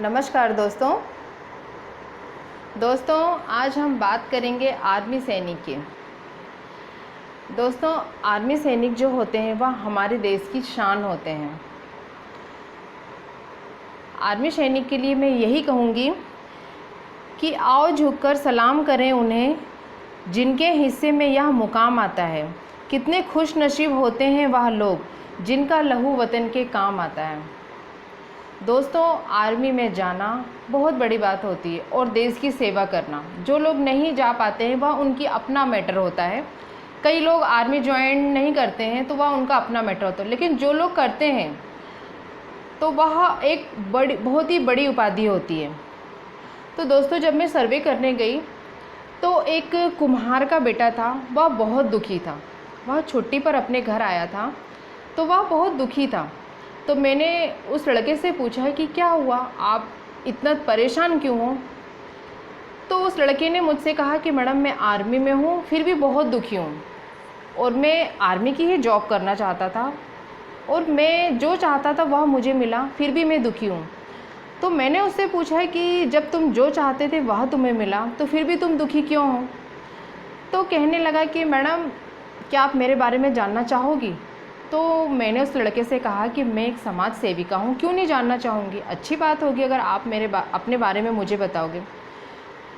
नमस्कार दोस्तों आज हम बात करेंगे आर्मी सैनिक की। दोस्तों, आर्मी सैनिक जो होते हैं वह हमारे देश की शान होते हैं। आर्मी सैनिक के लिए मैं यही कहूँगी कि आओ झुककर सलाम करें उन्हें जिनके हिस्से में यह मुकाम आता है। कितने खुश नसीब होते हैं वह लोग जिनका लहू वतन के काम आता है। दोस्तों, आर्मी में जाना बहुत बड़ी बात होती है और देश की सेवा करना, जो लोग नहीं जा पाते हैं वह उनकी अपना मैटर होता है। कई लोग आर्मी ज्वाइन नहीं करते हैं तो वह उनका अपना मैटर होता है, लेकिन जो लोग करते हैं तो वह एक बहुत ही बड़ी उपाधि होती है। तो दोस्तों, जब मैं सर्वे करने गई तो एक कुम्हार का बेटा था, वह बहुत दुखी था। वह छुट्टी पर अपने घर आया था तो वह बहुत दुखी था। तो मैंने उस लड़के से पूछा है कि क्या हुआ, आप इतना परेशान क्यों हो। तो उस लड़के ने मुझसे कहा कि मैडम, मैं आर्मी में हूँ फिर भी बहुत दुखी हूँ और मैं आर्मी की ही जॉब करना चाहता था और मैं जो चाहता था वह मुझे मिला, फिर भी मैं दुखी हूँ। तो मैंने उससे पूछा है कि जब तुम जो चाहते थे वह तुम्हें मिला तो फिर भी तुम दुखी क्यों हो। तो कहने लगा कि मैडम, क्या आप मेरे बारे में जानना चाहोगी। तो मैंने उस लड़के से कहा कि मैं एक समाज सेविका हूँ, क्यों नहीं जानना चाहूँगी, अच्छी बात होगी अगर आप अपने बारे में मुझे बताओगे।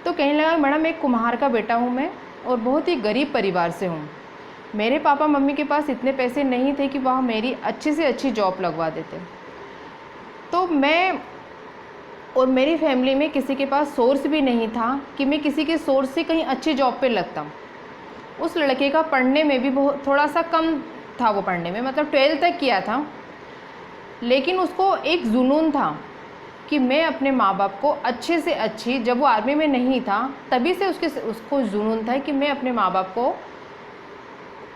तो कहने लगा, मैडम एक कुम्हार का बेटा हूँ मैं और बहुत ही गरीब परिवार से हूँ। मेरे पापा मम्मी के पास इतने पैसे नहीं थे कि वह मेरी अच्छी से अच्छी जॉब लगवा देते। तो मैं और मेरी फैमिली में किसी के पास सोर्स भी नहीं था कि मैं किसी के सोर्स से कहीं अच्छी जॉब पे लगता। उस लड़के का पढ़ने में भी बहुत थोड़ा सा कम था, वो पढ़ने में मतलब 12th तक किया था, लेकिन उसको एक जुनून था कि मैं अपने माँ बाप को अच्छे से अच्छी, जब वो आर्मी में नहीं था तभी से उसको जुनून था कि मैं अपने माँ बाप को,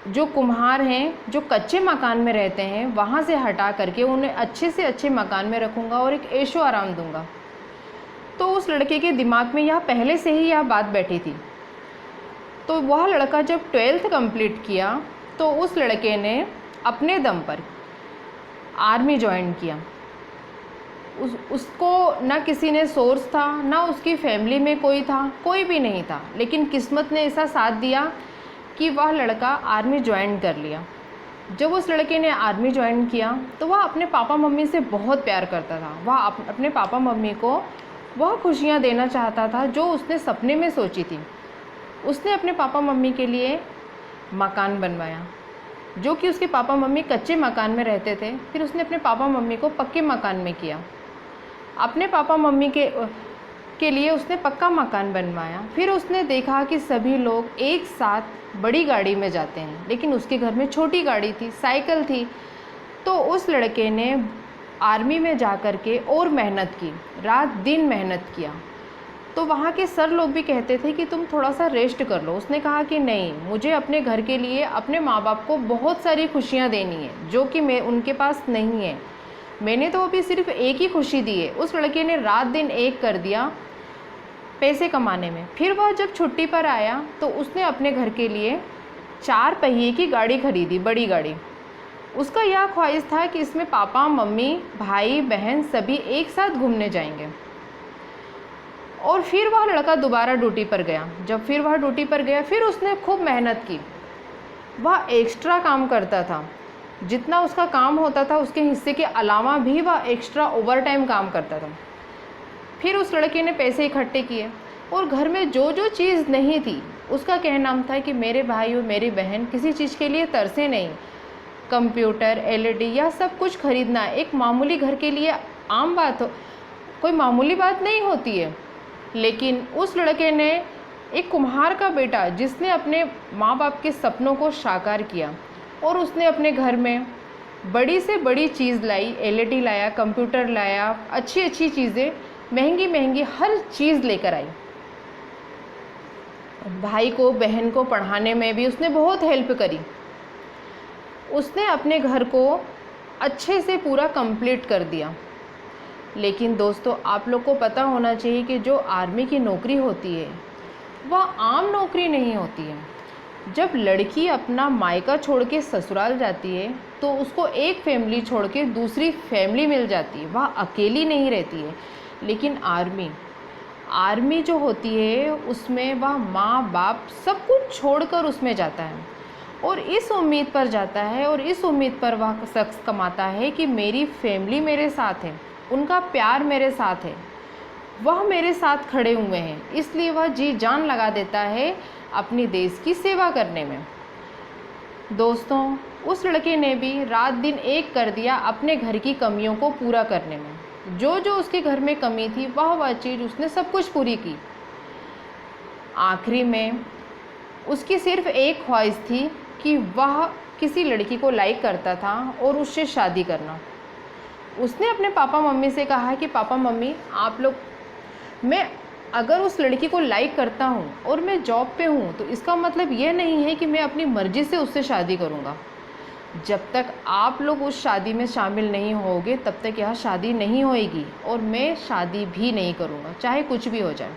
जो कुम्हार हैं, जो कच्चे मकान में रहते हैं, वहाँ से हटा करके उन्हें अच्छे से अच्छे मकान में रखूँगा और एक ऐशो आराम दूँगा। तो उस लड़के के दिमाग में यह पहले से ही यह बात बैठी थी। तो वह लड़का जब 12th कंप्लीट किया तो उस लड़के ने अपने दम पर आर्मी ज्वाइन किया। उसको ना किसी ने सोर्स था, ना उसकी फैमिली में कोई था, कोई भी नहीं था, लेकिन किस्मत ने ऐसा साथ दिया कि वह लड़का आर्मी ज्वाइन कर लिया। जब उस लड़के ने आर्मी ज्वाइन किया तो वह अपने पापा मम्मी से बहुत प्यार करता था। वह अपने पापा मम्मी को वह खुशियाँ देना चाहता था जो उसने सपने में सोची थी। उसने अपने पापा मम्मी के लिए मकान बनवाया, जो कि उसके पापा मम्मी कच्चे मकान में रहते थे, फिर उसने अपने पापा मम्मी को पक्के मकान में किया। अपने पापा मम्मी के लिए उसने पक्का मकान बनवाया। फिर उसने देखा कि सभी लोग एक साथ बड़ी गाड़ी में जाते हैं, लेकिन उसके घर में छोटी गाड़ी थी, साइकिल थी। तो उस लड़के ने आर्मी में जा कर के और मेहनत की, रात दिन मेहनत किया। तो वहाँ के सर लोग भी कहते थे कि तुम थोड़ा सा रेस्ट कर लो। उसने कहा कि नहीं, मुझे अपने घर के लिए, अपने माँ बाप को बहुत सारी खुशियाँ देनी है जो कि मैं उनके पास नहीं है। मैंने तो अभी सिर्फ एक ही खुशी दी है। उस लड़के ने रात दिन एक कर दिया पैसे कमाने में। फिर वह जब छुट्टी पर आया तो उसने अपने घर के लिए 4 पहिए की गाड़ी खरीदी, बड़ी गाड़ी। उसका यह ख्वाहिश था कि इसमें पापा मम्मी भाई बहन सभी एक साथ घूमने जाएंगे। और फिर वह लड़का दोबारा ड्यूटी पर गया। जब फिर वह ड्यूटी पर गया, फिर उसने खूब मेहनत की। वह एक्स्ट्रा काम करता था, जितना उसका काम होता था उसके हिस्से के अलावा भी वह एक्स्ट्रा ओवर टाइम काम करता था। फिर उस लड़के ने पैसे इकट्ठे किए और घर में जो जो चीज़ नहीं थी, उसका कहना था कि मेरे भाई और मेरी बहन किसी चीज़ के लिए तरसे नहीं। कंप्यूटर, एलईडी या सब कुछ खरीदना एक मामूली घर के लिए आम बात हो, कोई मामूली बात नहीं होती है। लेकिन उस लड़के ने, एक कुम्हार का बेटा जिसने अपने माँ बाप के सपनों को साकार किया, और उसने अपने घर में बड़ी से बड़ी चीज़ लाई, एलईडी लाया, कंप्यूटर लाया, अच्छी अच्छी चीज़ें, महंगी महंगी हर चीज़ लेकर आई। भाई को बहन को पढ़ाने में भी उसने बहुत हेल्प करी। उसने अपने घर को अच्छे से पूरा कंप्लीट कर दिया। लेकिन दोस्तों, आप लोग को पता होना चाहिए कि जो आर्मी की नौकरी होती है वह आम नौकरी नहीं होती है। जब लड़की अपना मायका छोड़ के ससुराल जाती है तो उसको एक फैमिली छोड़ के दूसरी फैमिली मिल जाती है, वह अकेली नहीं रहती है। लेकिन आर्मी जो होती है उसमें वह माँ बाप सब कुछ छोड़कर उसमें जाता है और इस उम्मीद पर जाता है और इस उम्मीद पर वह शख्स कमाता है कि मेरी फैमिली मेरे साथ है, उनका प्यार मेरे साथ है, वह मेरे साथ खड़े हुए हैं, इसलिए वह जी जान लगा देता है अपनी देश की सेवा करने में। दोस्तों, उस लड़के ने भी रात दिन एक कर दिया अपने घर की कमियों को पूरा करने में। जो जो उसके घर में कमी थी वह चीज़ उसने सब कुछ पूरी की। आखिरी में उसकी सिर्फ एक ख्वाहिश थी कि वह किसी लड़की को लाइक करता था और उससे शादी करना। उसने अपने पापा मम्मी से कहा कि पापा मम्मी आप लोग, मैं अगर उस लड़की को लाइक करता हूँ और मैं जॉब पे हूँ तो इसका मतलब ये नहीं है कि मैं अपनी मर्ज़ी से उससे शादी करूँगा। जब तक आप लोग उस शादी में शामिल नहीं होगे तब तक यह शादी नहीं होएगी और मैं शादी भी नहीं करूँगा, चाहे कुछ भी हो जाए।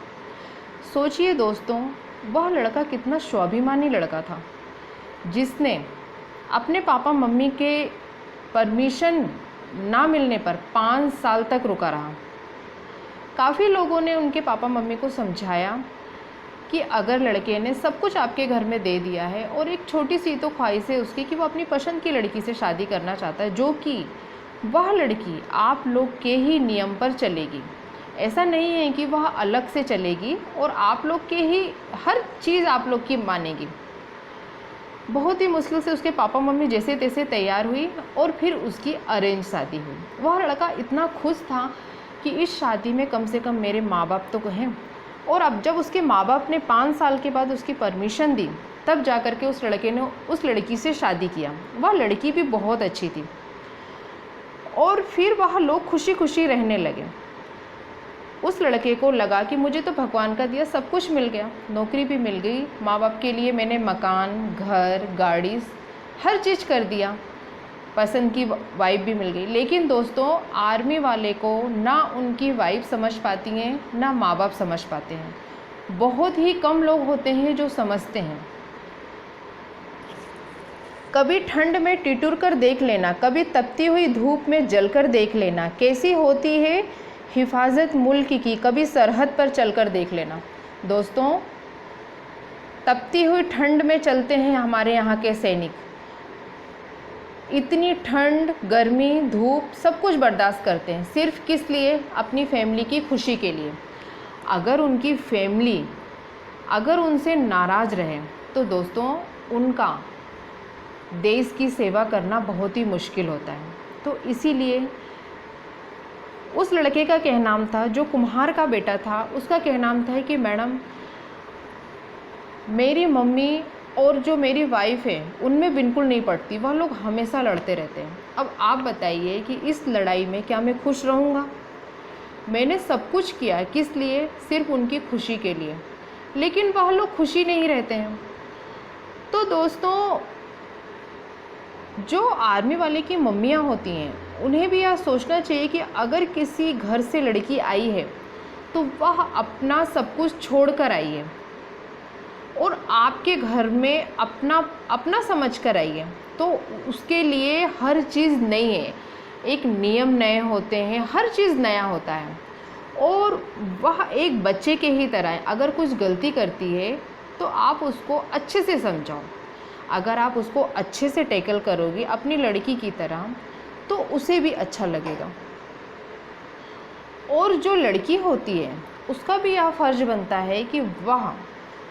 सोचिए दोस्तों, वह लड़का कितना स्वाभिमानी लड़का था जिसने अपने पापा मम्मी के परमिशन ना मिलने पर 5 साल तक रुका रहा। काफ़ी लोगों ने उनके पापा मम्मी को समझाया कि अगर लड़के ने सब कुछ आपके घर में दे दिया है और एक छोटी सी तो ख्वाहिश है उसकी कि वो अपनी पसंद की लड़की से शादी करना चाहता है, जो कि वह लड़की आप लोग के ही नियम पर चलेगी। ऐसा नहीं है कि वह अलग से चलेगी और आप लोग के ही हर चीज़ आप लोग की मानेगी। बहुत ही मुश्किल से उसके पापा मम्मी जैसे तैसे तैयार हुई और फिर उसकी अरेंज शादी हुई। वह लड़का इतना खुश था कि इस शादी में कम से कम मेरे माँ बाप तो हैं। और अब जब उसके माँ बाप ने 5 साल के बाद उसकी परमिशन दी तब जा कर के उस लड़के ने उस लड़की से शादी किया। वह लड़की भी बहुत अच्छी थी और फिर वह लोग खुशी खुशी रहने लगे। उस लड़के को लगा कि मुझे तो भगवान का दिया सब कुछ मिल गया, नौकरी भी मिल गई, माँ बाप के लिए मैंने मकान, घर, गाड़ी, हर चीज़ कर दिया, पसंद की वाइफ भी मिल गई। लेकिन दोस्तों, आर्मी वाले को ना उनकी वाइफ समझ पाती हैं ना माँ बाप समझ पाते हैं। बहुत ही कम लोग होते हैं जो समझते हैं। कभी ठंड में टिटुर कर देख लेना, कभी तपती हुई धूप में जलकर देख लेना, कैसी होती है हिफाजत मुल्क की, कभी सरहद पर चलकर देख लेना। दोस्तों, तपती हुई ठंड में चलते हैं हमारे यहाँ के सैनिक। इतनी ठंड, गर्मी, धूप सब कुछ बर्दाश्त करते हैं, सिर्फ किस लिए? अपनी फैमिली की खुशी के लिए। अगर उनकी फैमिली अगर उनसे नाराज़ रहे तो दोस्तों उनका देश की सेवा करना बहुत ही मुश्किल होता है। तो इसीलिए उस लड़के का कहना था, जो कुम्हार का बेटा था, उसका कहना था कि मैडम, मेरी मम्मी और जो मेरी वाइफ है उनमें बिल्कुल नहीं पड़ती, वह लोग हमेशा लड़ते रहते हैं। अब आप बताइए कि इस लड़ाई में क्या मैं खुश रहूँगा? मैंने सब कुछ किया, किस लिए? सिर्फ उनकी खुशी के लिए, लेकिन वह लोग खुशी नहीं रहते हैं। तो दोस्तों, जो आर्मी वाले की मम्मियाँ होती हैं उन्हें भी यह सोचना चाहिए कि अगर किसी घर से लड़की आई है तो वह अपना सब कुछ छोड़ कर आई है और आपके घर में अपना समझ कर आई है, तो उसके लिए हर चीज़ नई है, एक नियम नए होते हैं, हर चीज़ नया होता है। और वह एक बच्चे के ही तरह है, अगर कुछ गलती करती है तो आप उसको अच्छे से समझाओ। अगर आप उसको अच्छे से टैकल करोगे अपनी लड़की की तरह तो उसे भी अच्छा लगेगा। और जो लड़की होती है उसका भी यह फ़र्ज़ बनता है कि वह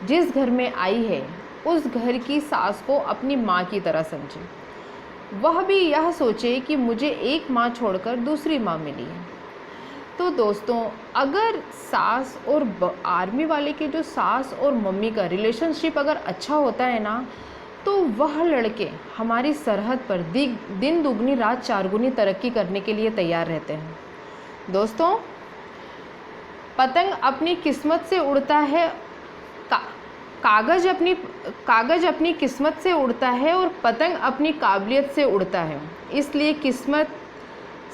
जिस घर में आई है उस घर की सास को अपनी माँ की तरह समझे। वह भी यह सोचे कि मुझे एक माँ छोड़कर दूसरी माँ मिली है। तो दोस्तों, अगर सास और आर्मी वाले के जो सास और मम्मी का रिलेशनशिप अगर अच्छा होता है ना, तो वह लड़के हमारी सरहद पर दिन दुगनी रात चारगुनी तरक्की करने के लिए तैयार रहते हैं। दोस्तों, पतंग अपनी किस्मत से उड़ता है, कागज़ अपनी किस्मत से उड़ता है और पतंग अपनी काबिलियत से उड़ता है। इसलिए किस्मत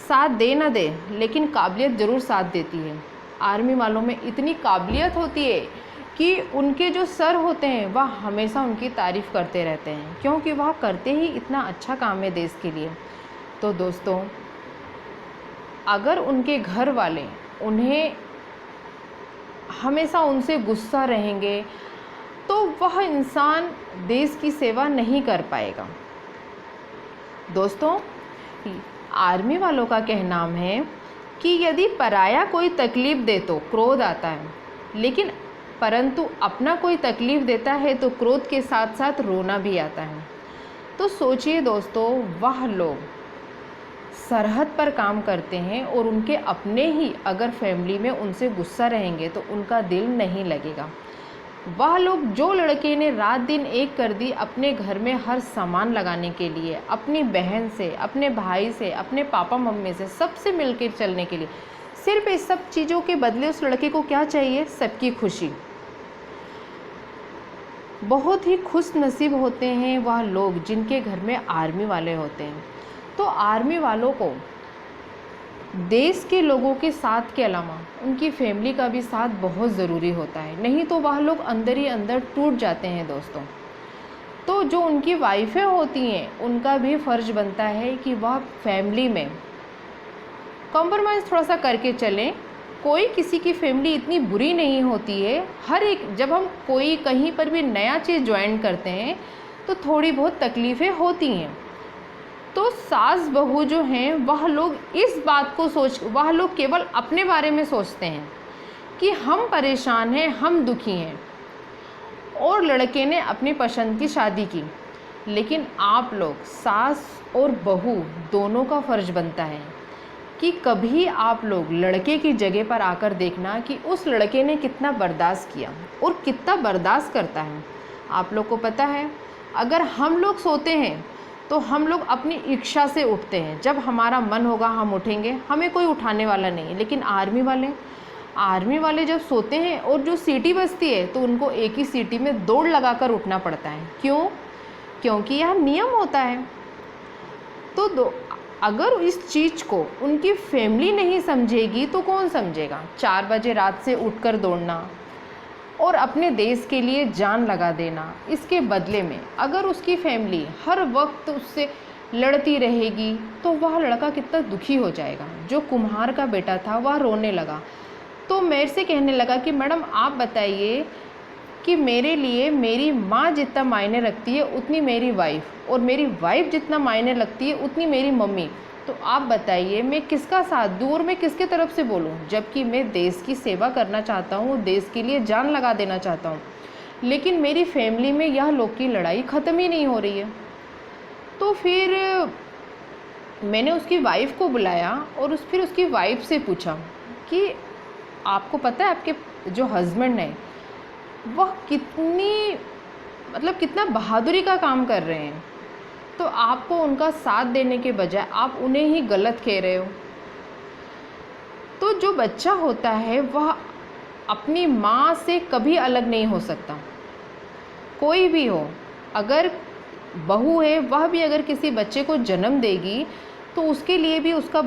साथ दे ना दे, लेकिन काबिलियत ज़रूर साथ देती है। आर्मी वालों में इतनी काबिलियत होती है कि उनके जो सर होते हैं वह हमेशा उनकी तारीफ़ करते रहते हैं, क्योंकि वह करते ही इतना अच्छा काम है देश के लिए। तो दोस्तों, अगर उनके घर वाले उन्हें हमेशा उनसे गुस्सा रहेंगे, तो वह इंसान देश की सेवा नहीं कर पाएगा। दोस्तों, आर्मी वालों का कहना है कि यदि पराया कोई तकलीफ़ दे तो क्रोध आता है, लेकिन परंतु अपना कोई तकलीफ़ देता है तो क्रोध के साथ साथ रोना भी आता है। तो सोचिए दोस्तों, वह लोग सरहद पर काम करते हैं और उनके अपने ही अगर फैमिली में उनसे गुस्सा रहेंगे तो उनका दिल नहीं लगेगा। वह लोग, जो लड़के ने रात दिन एक कर दी अपने घर में हर सामान लगाने के लिए, अपनी बहन से, अपने भाई से, अपने पापा मम्मी से, सबसे मिलकर चलने के लिए, सिर्फ इस सब चीज़ों के बदले उस लड़के को क्या चाहिए? सबकी खुशी। बहुत ही खुश नसीब होते हैं वह लोग जिनके घर में आर्मी वाले होते हैं। तो आर्मी वालों को देश के लोगों के साथ के अलावा उनकी फैमिली का भी साथ बहुत ज़रूरी होता है, नहीं तो वह लोग अंदर ही अंदर टूट जाते हैं दोस्तों। तो जो उनकी वाइफें होती हैं उनका भी फ़र्ज बनता है कि वह फैमिली में कॉम्प्रोमाइज़ थोड़ा सा करके चलें। कोई किसी की फैमिली इतनी बुरी नहीं होती है। हर एक, जब हम कोई कहीं पर भी नया चीज़ ज्वाइन करते हैं तो थोड़ी बहुत तकलीफ़ें होती हैं। तो सास बहू जो हैं वह लोग इस बात को वह लोग केवल अपने बारे में सोचते हैं कि हम परेशान हैं, हम दुखी हैं, और लड़के ने अपनी पसंद की शादी की। लेकिन आप लोग, सास और बहू दोनों का फ़र्ज बनता है कि कभी आप लोग लड़के की जगह पर आकर देखना कि उस लड़के ने कितना बर्दाश्त किया और कितना बर्दाश्त करता है। आप लोग को पता है, अगर हम लोग सोते हैं तो हम लोग अपनी इच्छा से उठते हैं। जब हमारा मन होगा हम उठेंगे, हमें कोई उठाने वाला नहीं है। लेकिन आर्मी वाले जब सोते हैं और जो सीटी बजती है तो उनको एक ही सीटी में दौड़ लगाकर उठना पड़ता है। क्यों? क्योंकि यह नियम होता है। तो अगर इस चीज़ को उनकी फैमिली नहीं समझेगी तो कौन समझेगा? 4 बजे रात से उठकर दौड़ना और अपने देश के लिए जान लगा देना, इसके बदले में अगर उसकी फैमिली हर वक्त उससे लड़ती रहेगी तो वह लड़का कितना दुखी हो जाएगा। जो कुम्हार का बेटा था वह रोने लगा, तो मेरे से कहने लगा कि मैडम आप बताइए कि मेरे लिए मेरी माँ जितना मायने रखती है उतनी मेरी वाइफ, और मेरी वाइफ जितना मायने रखती है उतनी मेरी मम्मी। तो आप बताइए मैं किसका साथ दूँ और मैं किसके तरफ से बोलूँ? जबकि मैं देश की सेवा करना चाहता हूँ, देश के लिए जान लगा देना चाहता हूँ, लेकिन मेरी फैमिली में यह लोग की लड़ाई ख़त्म ही नहीं हो रही है। तो फिर मैंने उसकी वाइफ को बुलाया और फिर उसकी वाइफ से पूछा कि आपको पता है आपके जो हस्बैंड हैं वह कितना बहादुरी का काम कर रहे हैं, तो आपको उनका साथ देने के बजाय आप उन्हें ही गलत कह रहे हो। तो जो बच्चा होता है वह अपनी माँ से कभी अलग नहीं हो सकता, कोई भी हो। अगर बहू है वह भी अगर किसी बच्चे को जन्म देगी तो उसके लिए भी उसका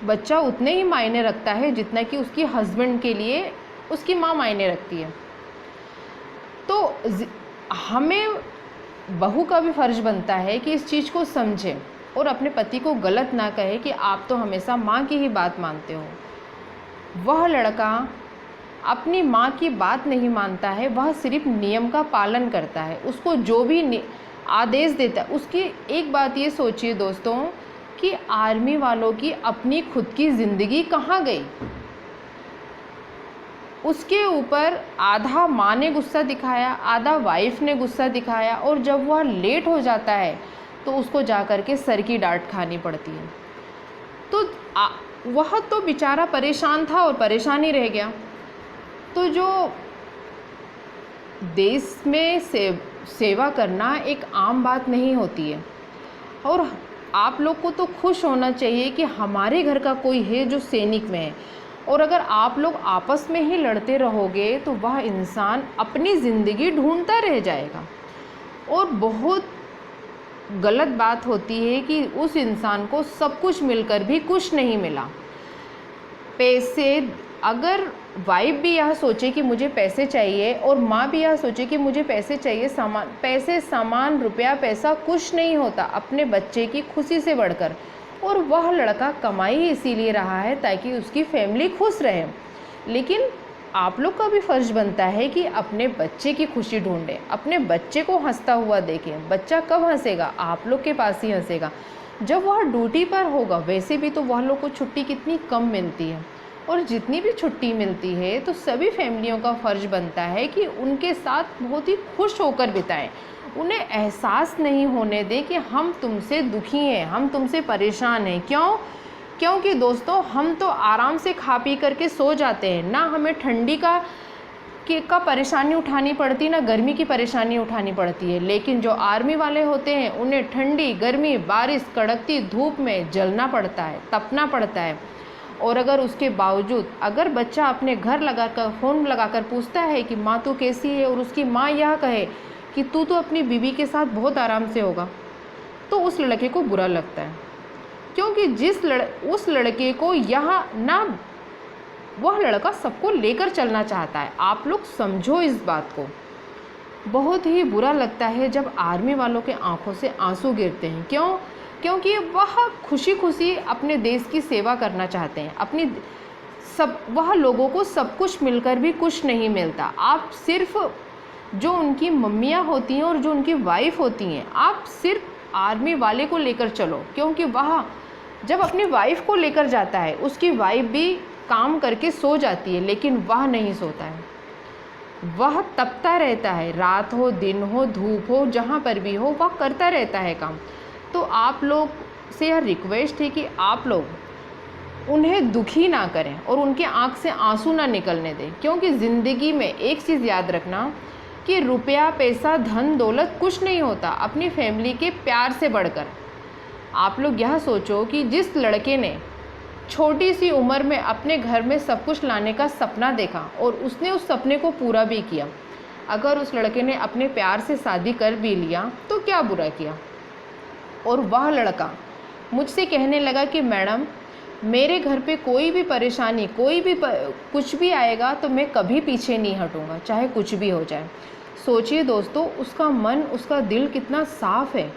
बच्चा उतने ही मायने रखता है जितना कि उसकी हस्बैंड के लिए उसकी माँ मायने रखती है। तो हमें बहू का भी फ़र्ज़ बनता है कि इस चीज़ को समझे और अपने पति को गलत ना कहे कि आप तो हमेशा माँ की ही बात मानते हो। वह लड़का अपनी माँ की बात नहीं मानता है, वह सिर्फ नियम का पालन करता है। उसको जो भी आदेश देता है, उसकी एक बात ये सोचिए दोस्तों कि आर्मी वालों की अपनी खुद की ज़िंदगी कहाँ गई? उसके ऊपर आधा माँ ने गुस्सा दिखाया, आधा वाइफ ने गुस्सा दिखाया, और जब वह लेट हो जाता है तो उसको जा कर के सर की डांट खानी पड़ती है। तो वह तो बेचारा परेशान था और परेशान ही रह गया। तो जो देश में सेवा करना एक आम बात नहीं होती है, और आप लोग को तो खुश होना चाहिए कि हमारे घर का कोई है जो सैनिक में है। और अगर आप लोग आपस में ही लड़ते रहोगे तो वह इंसान अपनी ज़िंदगी ढूंढता रह जाएगा, और बहुत गलत बात होती है कि उस इंसान को सब कुछ मिलकर भी कुछ नहीं मिला। पैसे, अगर वाइफ भी यह सोचे कि मुझे पैसे चाहिए और माँ भी यह सोचे कि मुझे पैसे चाहिए, पैसे, सामान, रुपया, पैसा कुछ नहीं होता अपने बच्चे की खुशी से बढ़कर। और वह लड़का कमाई ही इसीलिए रहा है ताकि उसकी फैमिली खुश रहे। लेकिन आप लोग का भी फ़र्ज़ बनता है कि अपने बच्चे की खुशी ढूंढें, अपने बच्चे को हंसता हुआ देखें। बच्चा कब हंसेगा? आप लोग के पास ही हंसेगा, जब वह ड्यूटी पर होगा। वैसे भी तो वह लोग को छुट्टी कितनी कम मिलती है, और जितनी भी छुट्टी मिलती है तो सभी फैमिलियों का फ़र्ज़ बनता है कि उनके साथ बहुत ही खुश होकर बिताएं। उन्हें एहसास नहीं होने दें कि हम तुमसे दुखी हैं, हम तुमसे परेशान हैं। क्योंकि दोस्तों, हम तो आराम से खा पी करके सो जाते हैं, ना हमें ठंडी का परेशानी उठानी पड़ती, ना गर्मी की परेशानी उठानी पड़ती है। लेकिन जो आर्मी वाले होते हैं उन्हें ठंडी, गर्मी, बारिश, कड़कती धूप में जलना पड़ता है, तपना पड़ता है। और अगर उसके बावजूद अगर बच्चा अपने घर लगाकर फ़ोन लगाकर पूछता है कि माँ तू कैसी है, और उसकी माँ यह कहे कि तू तो अपनी बीवी के साथ बहुत आराम से होगा, तो उस लड़के को बुरा लगता है। क्योंकि उस लड़के को यहाँ ना, वह लड़का सबको लेकर चलना चाहता है। आप लोग समझो इस बात को। बहुत ही बुरा लगता है जब आर्मी वालों के आंखों से आंसू गिरते हैं। क्योंकि वह खुशी खुशी अपने देश की सेवा करना चाहते हैं। वह लोगों को सब कुछ मिलकर भी कुछ नहीं मिलता। आप सिर्फ जो उनकी मम्मियाँ होती हैं और जो उनकी वाइफ होती हैं, आप सिर्फ आर्मी वाले को लेकर चलो। क्योंकि वह जब अपनी वाइफ को लेकर जाता है, उसकी वाइफ भी काम करके सो जाती है, लेकिन वह नहीं सोता है। वह तपता रहता है, रात हो, दिन हो, धूप हो, जहाँ पर भी हो, वह करता रहता है काम। तो आप लोग से यह रिक्वेस्ट है कि आप लोग उन्हें दुखी ना करें और उनके आँख से आंसू ना निकलने दें। क्योंकि ज़िंदगी में एक चीज़ याद रखना कि रुपया, पैसा, धन दौलत कुछ नहीं होता अपनी फैमिली के प्यार से बढ़कर। आप लोग यह सोचो कि जिस लड़के ने छोटी सी उम्र में अपने घर में सब कुछ लाने का सपना देखा और उसने उस सपने को पूरा भी किया, अगर उस लड़के ने अपने प्यार से शादी कर भी लिया तो क्या बुरा किया। और वह लड़का मुझसे कहने लगा कि मैडम, मेरे घर पे कोई भी परेशानी, कुछ भी आएगा तो मैं कभी पीछे नहीं हटूंगा, चाहे कुछ भी हो जाए। सोचिए दोस्तों, उसका मन, उसका दिल कितना साफ है,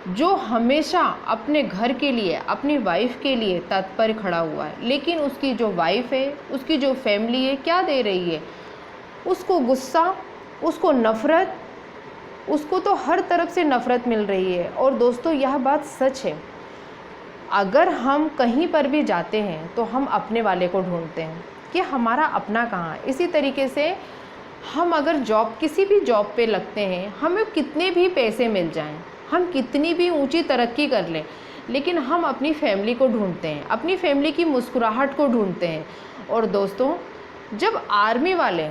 जो हमेशा अपने घर के लिए, अपनी वाइफ के लिए तत्पर खड़ा हुआ है। लेकिन उसकी जो वाइफ है, उसकी जो फैमिली है, क्या दे रही है? उसको गुस्सा, उसको नफ़रत, उसको तो हर तरफ से नफ़रत मिल रही है। और दोस्तों, यह बात सच है। अगर हम कहीं पर भी जाते हैं तो हम अपने वाले को ढूंढते हैं कि हमारा अपना कहाँ है। इसी तरीके से हम अगर किसी भी जॉब पे लगते हैं, हमें कितने भी पैसे मिल जाएं, हम कितनी भी ऊंची तरक्की कर लें, लेकिन हम अपनी फैमिली को ढूंढते हैं, अपनी फैमिली की मुस्कुराहट को ढूंढते हैं। और दोस्तों, जब आर्मी वाले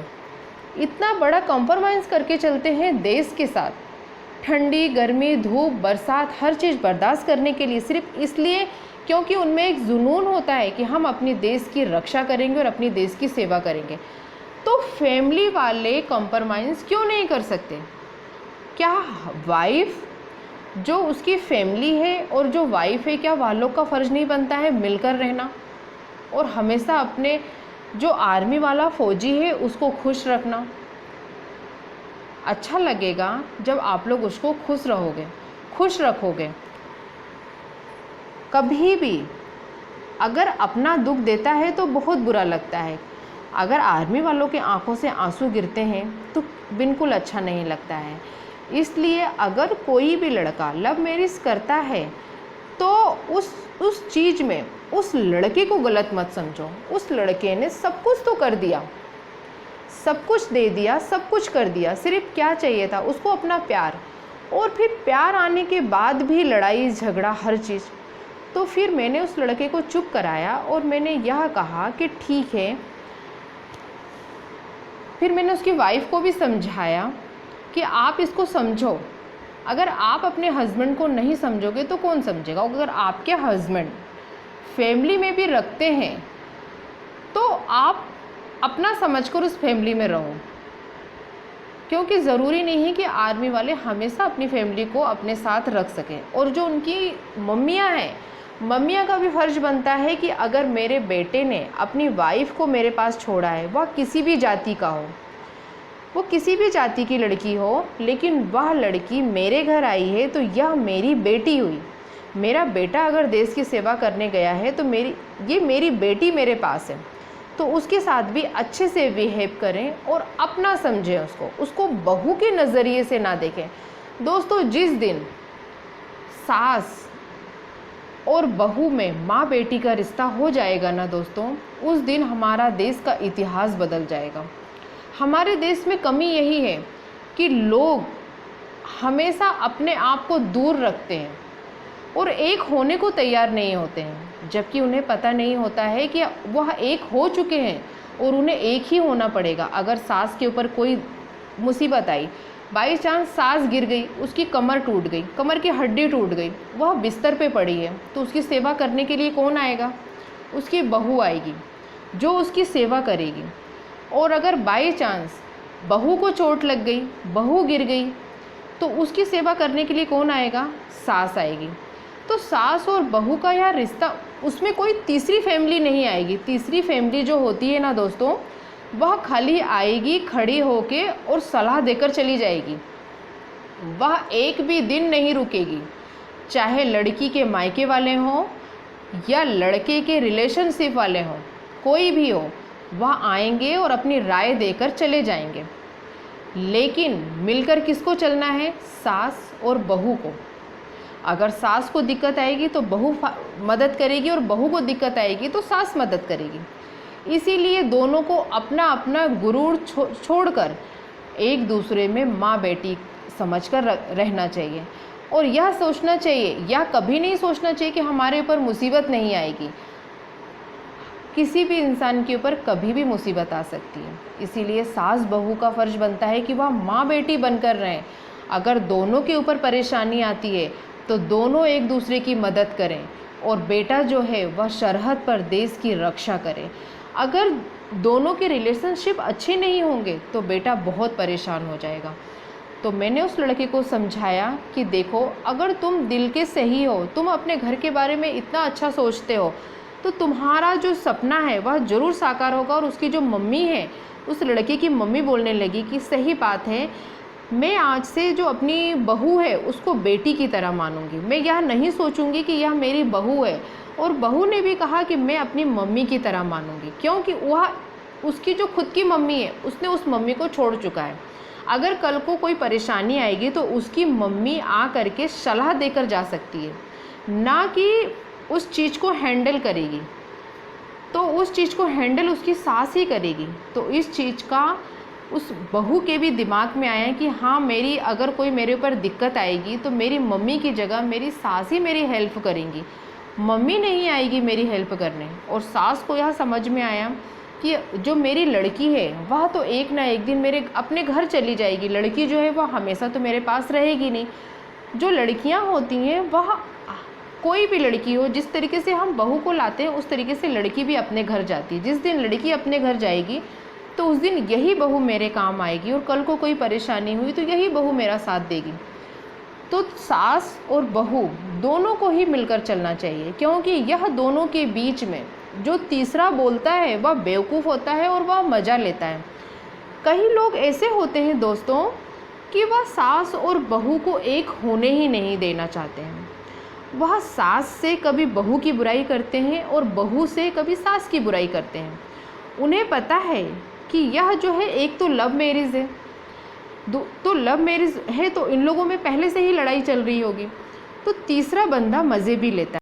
इतना बड़ा कॉम्प्रोमाइज़ करके चलते हैं देश के साथ, ठंडी, गर्मी, धूप, बरसात, हर चीज़ बर्दाश्त करने के लिए, सिर्फ इसलिए क्योंकि उनमें एक जुनून होता है कि हम अपनी देश की रक्षा करेंगे और अपनी देश की सेवा करेंगे, तो फैमिली वाले कॉम्प्रोमाइज़ क्यों नहीं कर सकते? क्या वाइफ जो उसकी फैमिली है और जो वाइफ है, क्या वह लोग का फ़र्ज़ नहीं बनता है मिलकर रहना और हमेशा अपने जो आर्मी वाला फ़ौजी है उसको खुश रखना? अच्छा लगेगा जब आप लोग उसको खुश रखोगे। कभी भी अगर अपना दुख देता है तो बहुत बुरा लगता है। अगर आर्मी वालों के आंखों से आंसू गिरते हैं तो बिल्कुल अच्छा नहीं लगता है। इसलिए अगर कोई भी लड़का लव मैरिज करता है तो उस चीज़ में उस लड़के को गलत मत समझो। उस लड़के ने सब कुछ तो कर दिया, सब कुछ दे दिया, सब कुछ कर दिया, सिर्फ क्या चाहिए था उसको? अपना प्यार। और फिर प्यार आने के बाद भी लड़ाई झगड़ा हर चीज़। तो फिर मैंने उस लड़के को चुप कराया और मैंने यह कहा कि ठीक है। फिर मैंने उसकी वाइफ को भी समझाया कि आप इसको समझो। अगर आप अपने हस्बैंड को नहीं समझोगे तो कौन समझेगा? अगर आपके हस्बैंड फैमिली में भी रखते हैं तो आप अपना समझकर उस फैमिली में रहो। क्योंकि ज़रूरी नहीं है कि आर्मी वाले हमेशा अपनी फैमिली को अपने साथ रख सकें। और जो उनकी मम्मियाँ हैं, मम्मियाँ का भी फ़र्ज़ बनता है कि अगर मेरे बेटे ने अपनी वाइफ को मेरे पास छोड़ा है, वह किसी भी जाति का हो, वो किसी भी जाति की लड़की हो, लेकिन वह लड़की मेरे घर आई है तो यह मेरी बेटी हुई, मेरा बेटा अगर देश की सेवा करने गया है तो मेरी बेटी मेरे पास है, तो उसके साथ भी अच्छे से बिहेव करें और अपना समझें उसको बहू के नज़रिए से ना देखें। दोस्तों, जिस दिन सास और बहू में माँ बेटी का रिश्ता हो जाएगा ना दोस्तों, उस दिन हमारा देश का इतिहास बदल जाएगा। हमारे देश में कमी यही है कि लोग हमेशा अपने आप को दूर रखते हैं और एक होने को तैयार नहीं होते हैं, जबकि उन्हें पता नहीं होता है कि वह एक हो चुके हैं और उन्हें एक ही होना पड़ेगा। अगर सास के ऊपर कोई मुसीबत आई, बाई चांस सास गिर गई, उसकी कमर टूट गई, कमर की हड्डी टूट गई, वह बिस्तर पे पड़ी है, तो उसकी सेवा करने के लिए कौन आएगा? उसकी बहू आएगी जो उसकी सेवा करेगी। और अगर बाई चांस बहू को चोट लग गई, बहू गिर गई, तो उसकी सेवा करने के लिए कौन आएगा? सास आएगी। तो सास और बहू का यह रिश्ता, उसमें कोई तीसरी फैमिली नहीं आएगी। तीसरी फैमिली जो होती है ना दोस्तों, वह खाली आएगी खड़ी होके और सलाह देकर चली जाएगी। वह एक भी दिन नहीं रुकेगी, चाहे लड़की के मायके वाले हों या लड़के के रिलेशनशिप वाले हों, कोई भी हो, वह आएंगे और अपनी राय देकर चले जाएंगे। लेकिन मिलकर किसको चलना है? सास और बहू को। अगर सास को दिक्कत आएगी तो बहू मदद करेगी और बहू को दिक्कत आएगी तो सास मदद करेगी। इसीलिए दोनों को अपना अपना गुरूर छोड़कर एक दूसरे में माँ बेटी समझकर रहना चाहिए। और यह सोचना चाहिए, या कभी नहीं सोचना चाहिए कि हमारे ऊपर मुसीबत नहीं आएगी। किसी भी इंसान के ऊपर कभी भी मुसीबत आ सकती है। इसीलिए सास बहू का फ़र्ज बनता है कि वह माँ बेटी बनकर रहें। अगर दोनों के ऊपर परेशानी आती है तो दोनों एक दूसरे की मदद करें, और बेटा जो है वह सरहद पर देश की रक्षा करे। अगर दोनों के रिलेशनशिप अच्छे नहीं होंगे तो बेटा बहुत परेशान हो जाएगा। तो मैंने उस लड़के को समझाया कि देखो, अगर तुम दिल के सही हो, तुम अपने घर के बारे में इतना अच्छा सोचते हो, तो तुम्हारा जो सपना है वह ज़रूर साकार होगा। और उसकी जो मम्मी है, उस लड़के की मम्मी बोलने लगी कि सही बात है, मैं आज से जो अपनी बहू है उसको बेटी की तरह मानूंगी। मैं यह नहीं सोचूंगी कि यह मेरी बहू है। और बहू ने भी कहा कि मैं अपनी मम्मी की तरह मानूंगी, क्योंकि वह उसकी जो खुद की मम्मी है, उसने उस मम्मी को छोड़ चुका है। अगर कल को कोई परेशानी आएगी तो उसकी मम्मी आ करके सलाह देकर जा सकती है, ना कि उस चीज़ को हैंडल करेगी। तो उस चीज़ को हैंडल उसकी सास ही करेगी। तो इस चीज़ का उस बहू के भी दिमाग में आया कि हाँ, मेरी अगर कोई मेरे ऊपर दिक्कत आएगी तो मेरी मम्मी की जगह मेरी सास ही मेरी हेल्प करेंगी, मम्मी नहीं आएगी मेरी हेल्प करने। और सास को यह समझ में आया कि जो मेरी लड़की है वह तो एक ना एक दिन मेरे अपने घर चली जाएगी। लड़की जो है वह हमेशा तो मेरे पास रहेगी नहीं। जो लड़कियां होती हैं, वह कोई भी लड़की हो, जिस तरीके से हम बहू को लाते हैं उस तरीके से लड़की भी अपने घर जाती है। जिस दिन लड़की अपने घर जाएगी तो उस दिन यही बहू मेरे काम आएगी, और कल को कोई परेशानी हुई तो यही बहू मेरा साथ देगी। तो सास और बहू दोनों को ही मिलकर चलना चाहिए, क्योंकि यह दोनों के बीच में जो तीसरा बोलता है वह बेवकूफ़ होता है और वह मज़ा लेता है। कई लोग ऐसे होते हैं दोस्तों कि वह सास और बहू को एक होने ही नहीं देना चाहते हैं। वह सास से कभी बहू की बुराई करते हैं और बहू से कभी सास की बुराई करते हैं। उन्हें पता है कि यह जो है, एक तो लव मैरिज है, तो लव मैरिज है तो इन लोगों में पहले से ही लड़ाई चल रही होगी, तो तीसरा बंदा मज़े भी लेता है।